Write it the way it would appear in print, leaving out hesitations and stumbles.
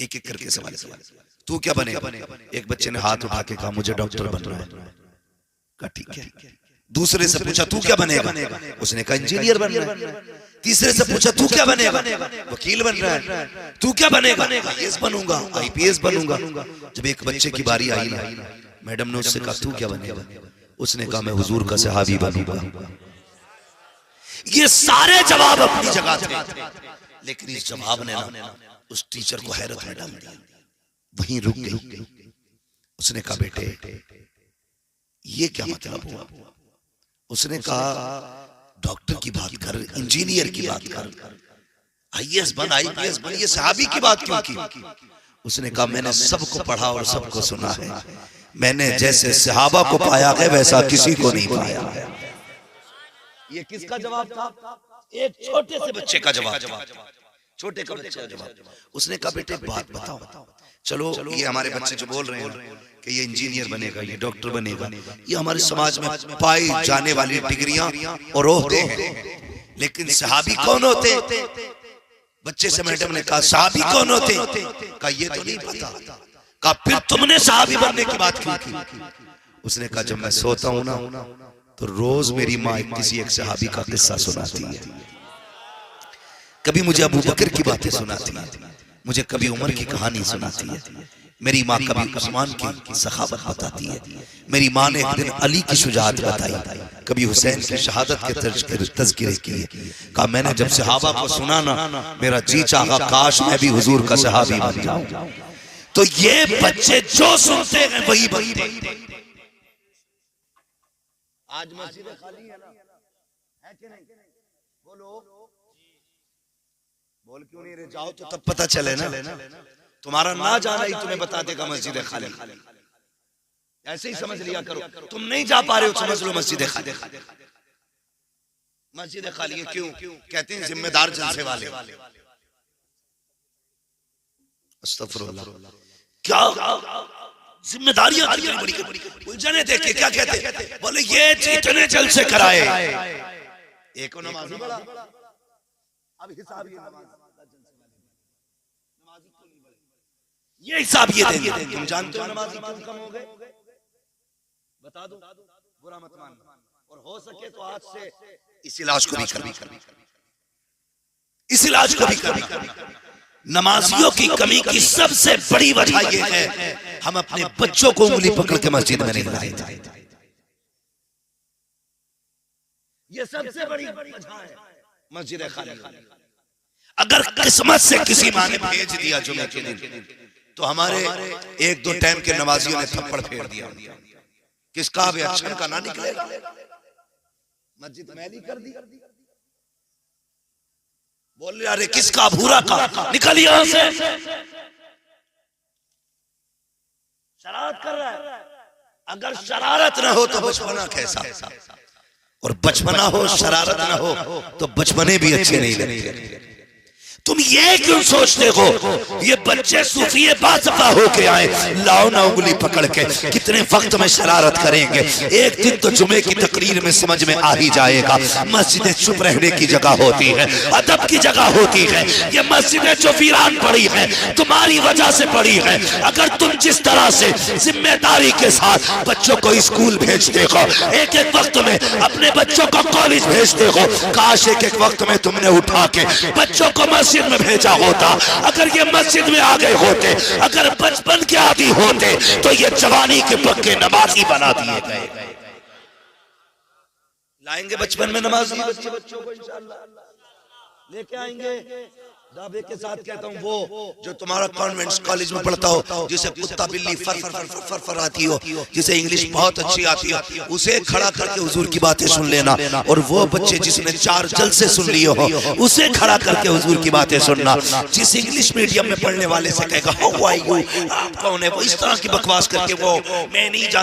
एक एक करके सवाल तू क्या बनेगा? एक बच्चे ने हाथ उठा के कहा मुझे डॉक्टर बनना है। कहा ठीक है। दूसरे से पूछा तू क्या बनेगा? उसने कहा इंजीनियर बनना है। तीसरे से पूछा तू क्या बनेगा? वकील बन रहा है। तू क्या बनेगा? आईएएस बनूंगा, आईपीएस बनूंगा। जब एक बच्चे की बारी आई ना, मैडम ने उससे कहा तू क्या बनेगा? उसने कहा मैं हुजूर का सहाबी बनूंगा। ये सारे जवाब अपनी जगह थे, लेकिन इस जवाब ने ना उस टीचर को हैरत में डाल दिया। वहीं रुक गई। उसने कहा बेटे ये क्या मतलब हुआ? उसने कहा डॉक्टर की बात कर, इंजीनियर की बात कर, आईएएस बन, आईपीएस बन, ये सहाबी की बात क्यों की? उसने कहा मैंने सबको पढ़ा और सबको सुना है, मैंने जैसे सहाबा को पाया है वैसा किसी को नहीं पाया है। ये किसका जवाब था? एक छोटे से बच्चे का जवाब, छोटे का बच्चे का जवाब। उसने कहा बेटे बात बताओ, चलो ये हमारे बच्चे जो बोल रहे हैं कि ये इंजीनियर बनेगा, ये डॉक्टर बनेगा, ये हमारे समाज में पाई जाने वाली डिग्रियां और ओहदे हैं, लेकिन सहाबी कौन होते? बच्चे से मैडम ने कहा सहाबी कौन होते? कहा ये तो नहीं पता। कहा फिर तुमने सहाबी बनने की बात क्यों की? उसने कहा जब मैं सोता हूं ना तो रोज मेरी माँ किसी एक सहाबी का किस्सा सुनाती है। कभी मुझे अबू बकर की बातें सुनाती है, मुझे कभी उमर की कहानी सुनाती है, मेरी माँ कभी उस्मान की सखावत बताती है, मेरी माँ ने एक दिन अली की शुजाअत बताई, कभी हुसैन की शहादत के तज़किरे किए। कहा मैंने जब सहाबा को सुना ना मेरा जी चाहा काश मैं भी हुजूर का सहाबी बन जाऊं। तो ये बच्चे जो सुनते हैं वही बनते हैं। आज मस्जिद खाली है ना, है कि नहीं? बोलो बोल क्यों नहीं रहे? जाओ तो तब पता चले ना। तुम्हारा ना जाना ही तुम्हें बता देगा मस्जिद खाली। ऐसे ही समझ लिया करो, तुम नहीं जा पा रहे हो समझ लो मस्जिद खाली। मस्जिद खाली है क्यों? कहते हैं जिम्मेदार जलसे वाले। अस्तगफिरुल्लाह, क्या जिम्मेदारियां बड़ी उलझने देखे क्या कहते? बोले ये जितने जलसे कराए एक नमाजी बड़ा, अब हिसाब ये हिसाब ये देंगे। तुम जानते हो नमाजी क्यों कम हो गए? बता दो, बुरा मत मानना। और हो सके तो आज से इस इलाज को भी करना, इस इलाज को भी करना। नमाजियों की कमी की सबसे बड़ी वजह यह है हम अपने बच्चों को उंगली पकड़ के मस्जिद में नहीं लाए थे। ये सबसे बड़ी वजह है मस्जिद खाली। अगर किस्मत से किसी माँ ने भेज दिया जुमे के दिन तो हमारे एक दो टाइम के नमाजियों ने थप्पड़ फेर दिया। किसका भी अच्छा का ना निकलेगा, मस्जिद मैली कर दी। बोल रहे अरे किसका भूरा का, निकल यहां से, शरारत कर रहा है। अगर शरारत ना हो तो बचपना कैसा, और बचपना हो शरारत ना हो तो बचपने भी अच्छे नहीं लगते। तुम ये क्यों सोचते हो ये बच्चे सूफिये बासफा होके आए, लाओ ना उंगली पकड़ के, कितने वक्त में शरारत करेंगे। एक दिन तो जुमे की तकरीर में समझ में आ ही जाएगा। मस्जिदें चुप रहने की जगह होती है, अदब की जगह होती है। ये मस्जिदें जो वीरान पड़ी है तुम्हारी वजह से पड़ी है। अगर तुम जिस तरह से जिम्मेदारी के साथ बच्चों को स्कूल भेजते हो, एक एक वक्त में अपने बच्चों को कॉलेज भेजते हो, काश एक एक वक्त में तुमने उठा के बच्चों को मस्जिद में भेजा होता। अगर ये मस्जिद में आ गए होते, अगर बचपन के आदी होते तो ये जवानी के पक्के नमाजी बना दिए गए। लाएंगे बचपन में नमाजी बच्चों को इंशाअल्लाह लेके आएंगे। दावे के साथ कहता हूँ वो जो तुम्हारा कॉन्वेंट्स कॉलेज में पढ़ता हो, जिसे कुत्ता बिल्ली फर फर फर फर फर आती हो, जिसे इंग्लिश बहुत अच्छी आती हो, उसे खड़ा करके हुजूर की बातें सुन लेना। और वो बच्चे जिसने 4 जलसे सुन लिए हो उसे खड़ा करके हुजूर की बातें सुनना। जिस इंग्लिश मीडियम में पढ़ने वाले से कहेगा हाउ आर यू, आप कौन है, वो इस तरह की बकवास करके वो मैं नहीं जानता